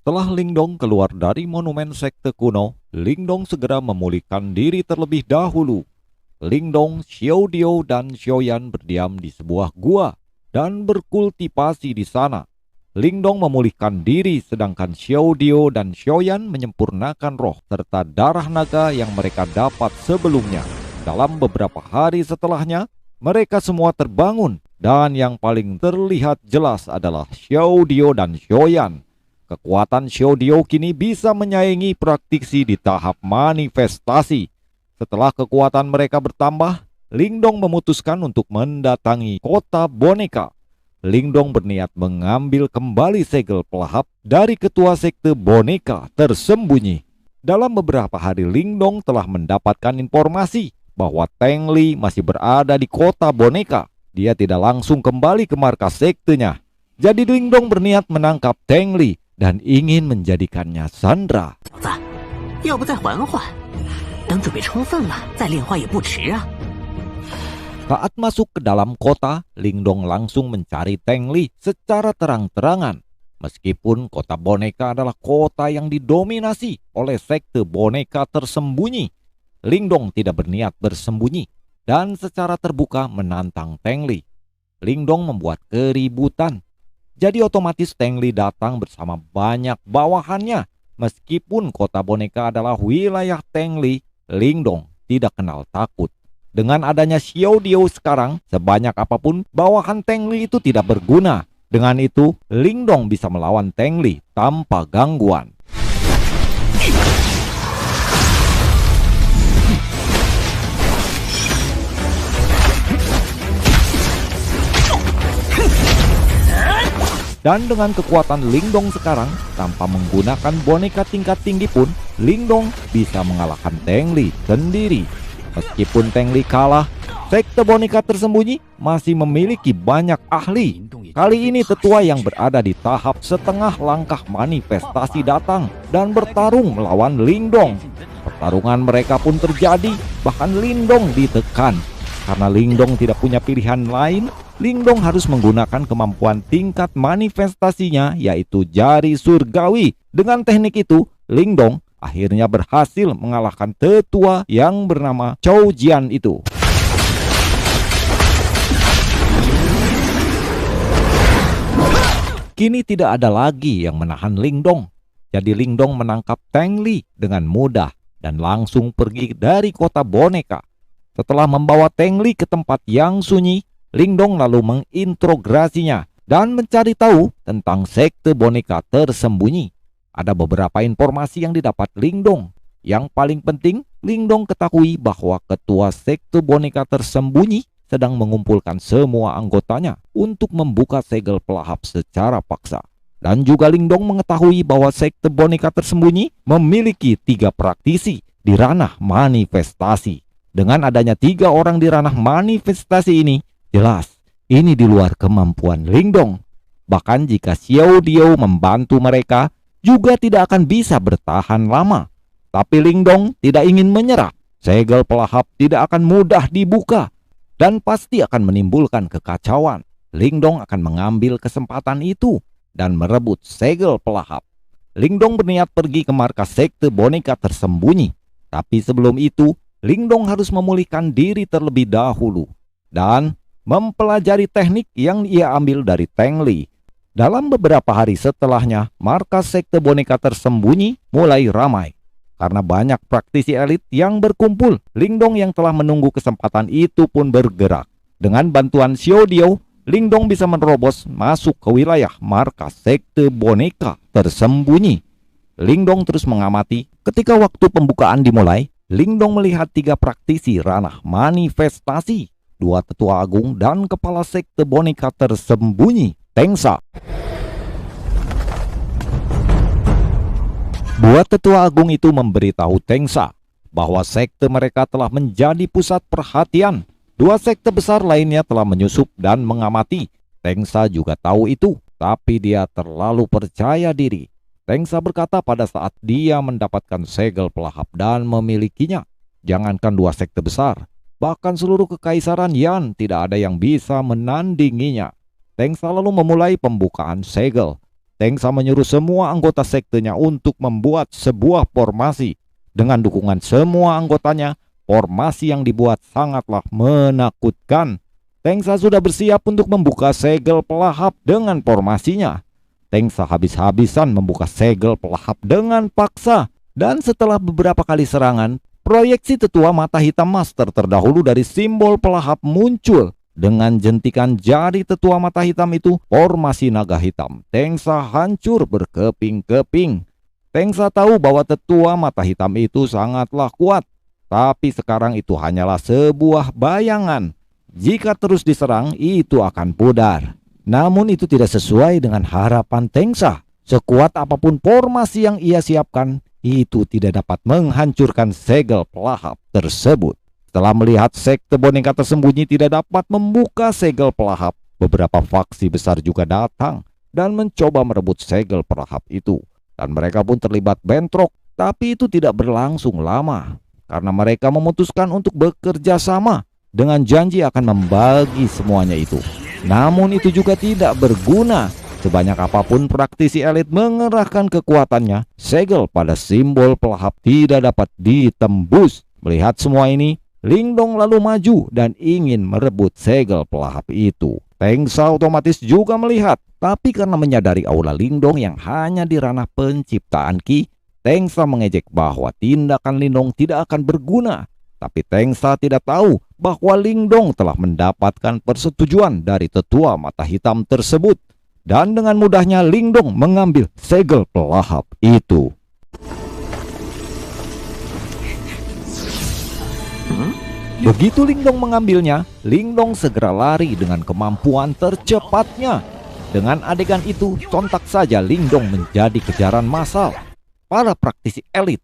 Setelah Lingdong keluar dari monumen sekte kuno, Lingdong segera memulihkan diri terlebih dahulu. Lingdong, Xiaodio, dan Xiaoyan berdiam di sebuah gua dan berkultivasi di sana. Lingdong memulihkan diri sedangkan Xiaodio dan Xiaoyan menyempurnakan roh serta darah naga yang mereka dapat sebelumnya. Dalam beberapa hari setelahnya, mereka semua terbangun dan yang paling terlihat jelas adalah Xiaodio dan Xiaoyan. Kekuatan Xiaodio kini bisa menyaingi praktisi di tahap manifestasi. Setelah kekuatan mereka bertambah, Lingdong memutuskan untuk mendatangi kota boneka. Lingdong berniat mengambil kembali segel pelahap dari ketua sekte boneka tersembunyi. Dalam beberapa hari Lingdong telah mendapatkan informasi bahwa Teng Li masih berada di kota boneka. Dia tidak langsung kembali ke markas sektenya. Jadi Lingdong berniat menangkap Teng Li dan ingin menjadikannya sandera. Saat masuk ke dalam kota, Lingdong langsung mencari Teng Li secara terang-terangan. Meskipun kota boneka adalah kota yang didominasi oleh sekte boneka tersembunyi, Lingdong tidak berniat bersembunyi dan secara terbuka menantang Teng Li. Lingdong membuat keributan. Jadi otomatis Teng Li datang bersama banyak bawahannya. Meskipun kota boneka adalah wilayah Teng Li, Lingdong tidak kenal takut. Dengan adanya Xiaodio sekarang, sebanyak apapun bawahan Teng Li itu tidak berguna. Dengan itu, Lingdong bisa melawan Teng Li tanpa gangguan. Dan dengan kekuatan Lingdong sekarang, tanpa menggunakan boneka tingkat tinggi pun, Lingdong bisa mengalahkan Teng Li sendiri. Meskipun Teng Li kalah, sekte boneka tersembunyi masih memiliki banyak ahli. Kali ini tetua yang berada di tahap setengah langkah manifestasi datang dan bertarung melawan Lingdong. Pertarungan mereka pun terjadi, bahkan Lingdong ditekan. Karena Lingdong tidak punya pilihan lain, Lingdong harus menggunakan kemampuan tingkat manifestasinya, yaitu jari surgawi. Dengan teknik itu, Lingdong akhirnya berhasil mengalahkan tetua yang bernama Chou Jian itu. Kini tidak ada lagi yang menahan Lingdong. Jadi Lingdong menangkap Teng Li dengan mudah dan langsung pergi dari kota boneka. Setelah membawa Teng Li ke tempat yang sunyi, Lingdong lalu mengintrogasinya dan mencari tahu tentang sekte boneka tersembunyi. Ada beberapa informasi yang didapat Lingdong. Yang paling penting, Lingdong ketahui bahwa ketua sekte boneka tersembunyi sedang mengumpulkan semua anggotanya untuk membuka segel pelahap secara paksa. Dan juga Lingdong mengetahui bahwa sekte boneka tersembunyi memiliki 3 praktisi di ranah manifestasi. Dengan adanya 3 orang di ranah manifestasi ini, jelas ini di luar kemampuan Lingdong. Bahkan jika Xiaodio membantu mereka, juga tidak akan bisa bertahan lama. Tapi Lingdong tidak ingin menyerah. Segel pelahap tidak akan mudah dibuka dan pasti akan menimbulkan kekacauan. Lingdong akan mengambil kesempatan itu dan merebut segel pelahap. Lingdong berniat pergi ke markas sekte boneka tersembunyi. Tapi sebelum itu, Lingdong harus memulihkan diri terlebih dahulu dan mempelajari teknik yang ia ambil dari Teng Li. Dalam beberapa hari setelahnya, markas sekte boneka tersembunyi mulai ramai. Karena banyak praktisi elit yang berkumpul, Lingdong yang telah menunggu kesempatan itu pun bergerak. Dengan bantuan Xiaodio, Lingdong bisa menerobos masuk ke wilayah markas sekte boneka tersembunyi. Lingdong terus mengamati. Ketika waktu pembukaan dimulai, Lingdong melihat 3 praktisi ranah manifestasi, 2 tetua agung dan kepala sekte boneka tersembunyi, Tengsa. 2 tetua agung itu memberitahu Tengsa bahwa sekte mereka telah menjadi pusat perhatian. 2 sekte besar lainnya telah menyusup dan mengamati. Tengsa juga tahu itu, tapi dia terlalu percaya diri. Tengsa berkata pada saat dia mendapatkan segel pelahap dan memilikinya, jangankan 2 sekte besar, bahkan seluruh kekaisaran Yan tidak ada yang bisa menandinginya. Tengsa lalu memulai pembukaan segel. Tengsa menyuruh semua anggota sektenya untuk membuat sebuah formasi. Dengan dukungan semua anggotanya, formasi yang dibuat sangatlah menakutkan. Tengsa sudah bersiap untuk membuka segel pelahap dengan formasinya. Tengsa habis-habisan membuka segel pelahap dengan paksa. Dan setelah beberapa kali serangan, proyeksi tetua mata hitam master terdahulu dari simbol pelahap muncul. Dengan jentikan jari tetua mata hitam itu, formasi naga hitam Tengsa hancur berkeping-keping. Tengsa tahu bahwa tetua mata hitam itu sangatlah kuat. Tapi sekarang itu hanyalah sebuah bayangan. Jika terus diserang, itu akan pudar. Namun itu tidak sesuai dengan harapan Tengsa. Sekuat apapun formasi yang ia siapkan, itu tidak dapat menghancurkan segel pelahap tersebut. Setelah melihat sekte boneka tersembunyi tidak dapat membuka segel pelahap, beberapa faksi besar juga datang dan mencoba merebut segel pelahap itu. Dan mereka pun terlibat bentrok, tapi itu tidak berlangsung lama. Karena mereka memutuskan untuk bekerja sama dengan janji akan membagi semuanya itu. Namun itu juga tidak berguna. Sebanyak apapun praktisi elit mengerahkan kekuatannya, segel pada simbol pelahap tidak dapat ditembus. Melihat semua ini, Lingdong lalu maju dan ingin merebut segel pelahap itu. Tengsa otomatis juga melihat, tapi karena menyadari aura Lingdong yang hanya di ranah penciptaan Ki, Tengsa mengejek bahwa tindakan Lingdong tidak akan berguna. Tapi Tengsa tidak tahu bahwa Lingdong telah mendapatkan persetujuan dari tetua mata hitam tersebut. Dan dengan mudahnya Lingdong mengambil segel pelahap itu. Begitu Lingdong mengambilnya, Lingdong segera lari dengan kemampuan tercepatnya. Dengan adegan itu, sontak saja Lingdong menjadi kejaran massal para praktisi elit.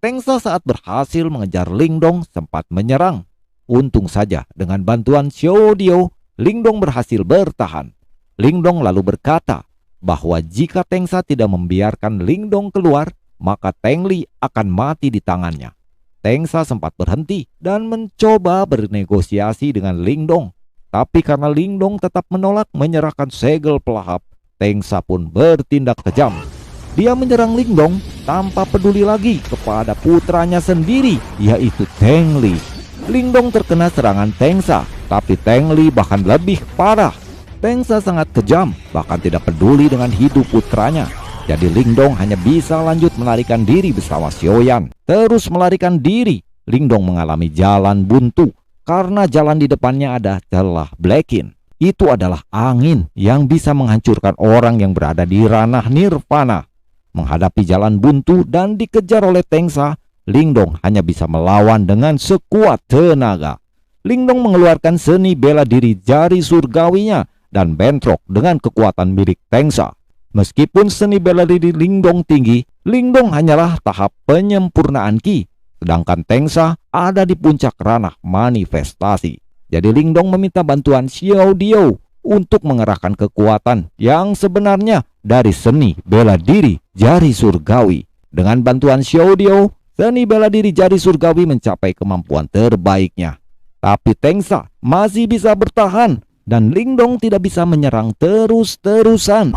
Tengsa saat berhasil mengejar Lingdong sempat menyerang. Untung saja dengan bantuan Xiao Dio, Lingdong berhasil bertahan. Lingdong lalu berkata bahwa jika Tengsa tidak membiarkan Lingdong keluar, maka Tengli akan mati di tangannya. Tengsa sempat berhenti dan mencoba bernegosiasi dengan Lingdong. Tapi karena Lingdong tetap menolak menyerahkan segel pelahap, Tengsa pun bertindak kejam. Dia menyerang Lingdong tanpa peduli lagi kepada putranya sendiri, yaitu Tengli. Lingdong terkena serangan Tengsa, tapi Tengli bahkan lebih parah. Tengsa sangat kejam, bahkan tidak peduli dengan hidup putranya. Jadi Lingdong hanya bisa lanjut melarikan diri bersama Xiaoyan. Terus melarikan diri, Lingdong mengalami jalan buntu karena jalan di depannya ada celah Blackin. Itu adalah angin yang bisa menghancurkan orang yang berada di ranah nirvana. Menghadapi jalan buntu dan dikejar oleh Tengsa, Lingdong hanya bisa melawan dengan sekuat tenaga. Lingdong mengeluarkan seni bela diri jari surgawinya dan bentrok dengan kekuatan milik Tengsa. Meskipun seni bela diri Lingdong tinggi, Lingdong hanyalah tahap penyempurnaan Ki, sedangkan Tengsa ada di puncak ranah manifestasi. Jadi Lingdong meminta bantuan Xiao Dio untuk mengerahkan kekuatan yang sebenarnya dari seni bela diri jari surgawi. Dengan bantuan Xiao Dio, seni bela diri jari surgawi mencapai kemampuan terbaiknya. Tapi Tengsa masih bisa bertahan dan Lingdong tidak bisa menyerang terus-terusan.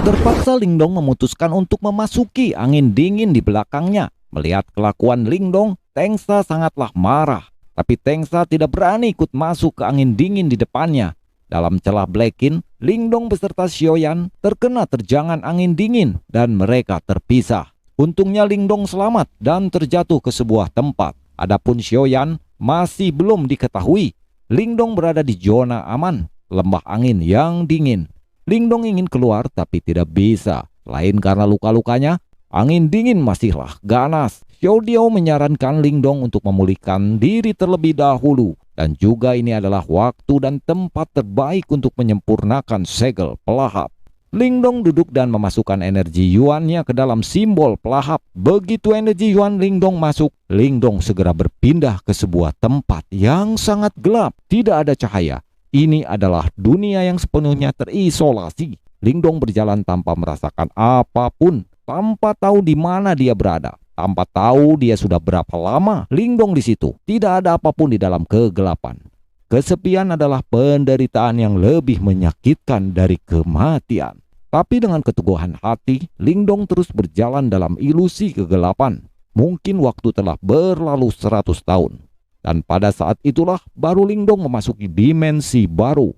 Terpaksa Lingdong memutuskan untuk memasuki angin dingin di belakangnya. Melihat kelakuan Lingdong, Tengsa sangatlah marah. Tapi Tengsa tidak berani ikut masuk ke angin dingin di depannya. Dalam celah Blackin, Lingdong beserta Xiaoyan terkena terjangan angin dingin dan mereka terpisah. Untungnya Lingdong selamat dan terjatuh ke sebuah tempat. Adapun Xiaoyan masih belum diketahui. Lingdong berada di zona aman, lembah angin yang dingin. Lingdong ingin keluar tapi tidak bisa. Lain karena luka-lukanya, angin dingin masihlah ganas. Xiao Dio menyarankan Lingdong untuk memulihkan diri terlebih dahulu. Dan juga ini adalah waktu dan tempat terbaik untuk menyempurnakan segel pelahap. Lingdong duduk dan memasukkan energi Yuannya ke dalam simbol pelahap. Begitu energi Yuan Lingdong masuk, Lingdong segera berpindah ke sebuah tempat yang sangat gelap. Tidak ada cahaya. Ini adalah dunia yang sepenuhnya terisolasi. Lingdong berjalan tanpa merasakan apapun, tanpa tahu di mana dia berada, tanpa tahu dia sudah berapa lama Lingdong di situ. Tidak ada apapun di dalam kegelapan. kesepian adalah penderitaan yang lebih menyakitkan dari kematian. Tapi dengan keteguhan hati, Lingdong terus berjalan dalam ilusi kegelapan. Mungkin waktu telah berlalu 100 tahun. Dan pada saat itulah baru Lingdong memasuki dimensi baru.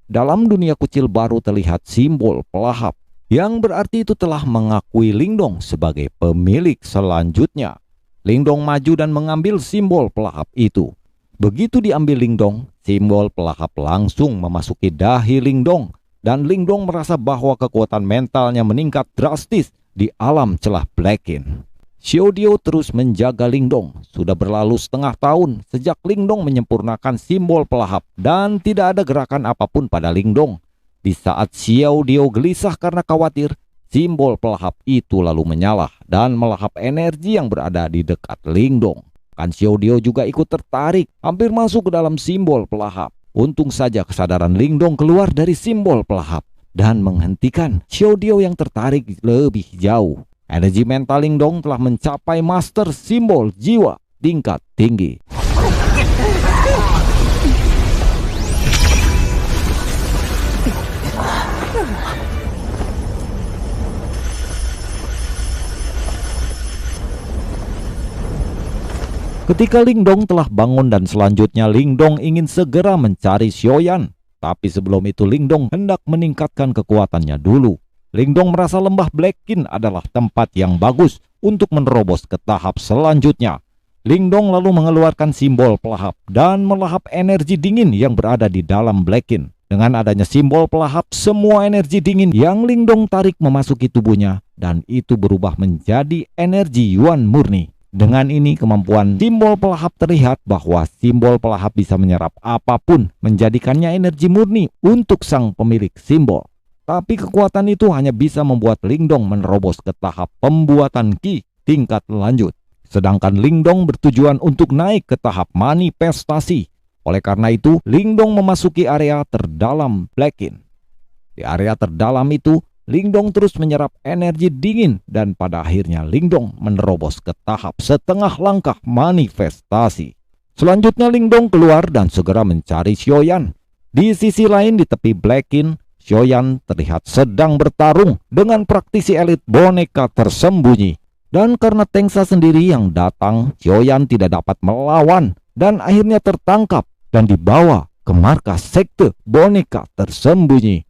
Dalam dunia kecil baru terlihat simbol pelahap, yang berarti itu telah mengakui Lingdong sebagai pemilik selanjutnya. Lingdong maju dan mengambil simbol pelahap itu. Begitu diambil Lingdong, simbol pelahap langsung memasuki dahi Lingdong. Dan Lingdong merasa bahwa kekuatan mentalnya meningkat drastis di alam celah Blackin. Xiaodio terus menjaga Lingdong. Sudah berlalu setengah tahun sejak Lingdong menyempurnakan simbol pelahap dan tidak ada gerakan apapun pada Lingdong. Di saat Xiaodio gelisah karena khawatir, simbol pelahap itu lalu menyala dan melahap energi yang berada di dekat Lingdong. Kan Xiaodio juga ikut tertarik, hampir masuk ke dalam simbol pelahap. Untung saja kesadaran Lingdong keluar dari simbol pelahap dan menghentikan Xiaodio yang tertarik lebih jauh. Energi mental Lingdong telah mencapai master simbol jiwa tingkat tinggi. Ketika Lingdong telah bangun dan selanjutnya Lingdong ingin segera mencari Xiaoyan. Tapi sebelum itu Lingdong hendak meningkatkan kekuatannya dulu. Lingdong merasa lembah Blackin adalah tempat yang bagus untuk menerobos ke tahap selanjutnya. Lingdong lalu mengeluarkan simbol pelahap dan melahap energi dingin yang berada di dalam Blackin. Dengan adanya simbol pelahap, semua energi dingin yang Lingdong tarik memasuki tubuhnya dan itu berubah menjadi energi Yuan murni. Dengan ini kemampuan simbol pelahap terlihat bahwa simbol pelahap bisa menyerap apapun, menjadikannya energi murni untuk sang pemilik simbol. Tapi kekuatan itu hanya bisa membuat Lingdong menerobos ke tahap pembuatan Qi tingkat lanjut. Sedangkan Lingdong bertujuan untuk naik ke tahap manifestasi. Oleh karena itu, Lingdong memasuki area terdalam Blackin. Di area terdalam itu, Lingdong terus menyerap energi dingin dan pada akhirnya Lingdong menerobos ke tahap setengah langkah manifestasi. Selanjutnya Lingdong keluar dan segera mencari Xiaoyan. Di sisi lain di tepi Blackin, Xiaoyan terlihat sedang bertarung dengan praktisi elit boneka tersembunyi. Dan karena Tengsa sendiri yang datang, Xiaoyan tidak dapat melawan dan akhirnya tertangkap dan dibawa ke markas sekte boneka tersembunyi.